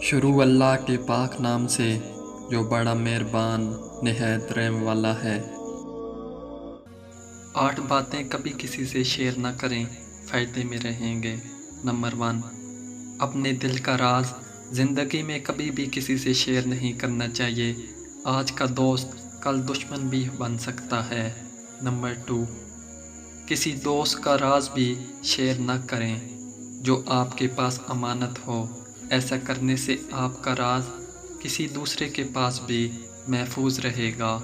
شروع اللہ کے پاک نام سے جو بڑا مہربان نہایت رحم والا ہے۔ 8 باتیں کبھی کسی سے شیئر نہ کریں، فائدے میں رہیں گے۔ نمبر 1، اپنے دل کا راز زندگی میں کبھی بھی کسی سے شیئر نہیں کرنا چاہیے۔ آج کا دوست کل دشمن بھی بن سکتا ہے۔ نمبر 2، کسی دوست کا راز بھی شیئر نہ کریں جو آپ کے پاس امانت ہو۔ ایسا کرنے سے آپ کا راز کسی دوسرے کے پاس بھی محفوظ رہے گا۔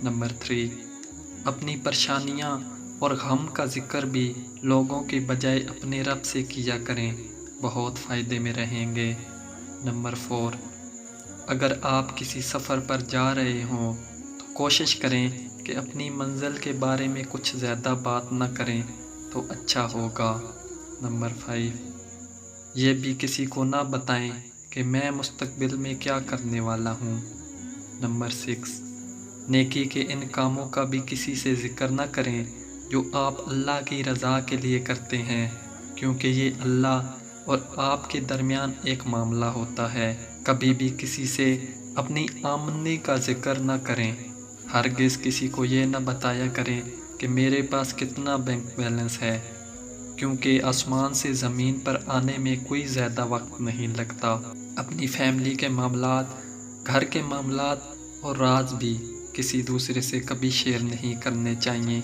نمبر 3، اپنی پریشانیاں اور غم کا ذکر بھی لوگوں کے بجائے اپنے رب سے کیا کریں، بہت فائدے میں رہیں گے۔ نمبر 4، اگر آپ کسی سفر پر جا رہے ہوں تو کوشش کریں کہ اپنی منزل کے بارے میں کچھ زیادہ بات نہ کریں تو اچھا ہوگا۔ نمبر 5، یہ بھی کسی کو نہ بتائیں کہ میں مستقبل میں کیا کرنے والا ہوں۔ نمبر 6، نیکی کے ان کاموں کا بھی کسی سے ذکر نہ کریں جو آپ اللہ کی رضا کے لیے کرتے ہیں، کیونکہ یہ اللہ اور آپ کے درمیان ایک معاملہ ہوتا ہے۔ کبھی بھی کسی سے اپنی آمدنی کا ذکر نہ کریں۔ ہرگز کسی کو یہ نہ بتایا کریں کہ میرے پاس کتنا بینک بیلنس ہے، کیونکہ آسمان سے زمین پر آنے میں کوئی زیادہ وقت نہیں لگتا۔ اپنی فیملی کے معاملات، گھر کے معاملات اور راز بھی کسی دوسرے سے کبھی شیئر نہیں کرنے چاہیے۔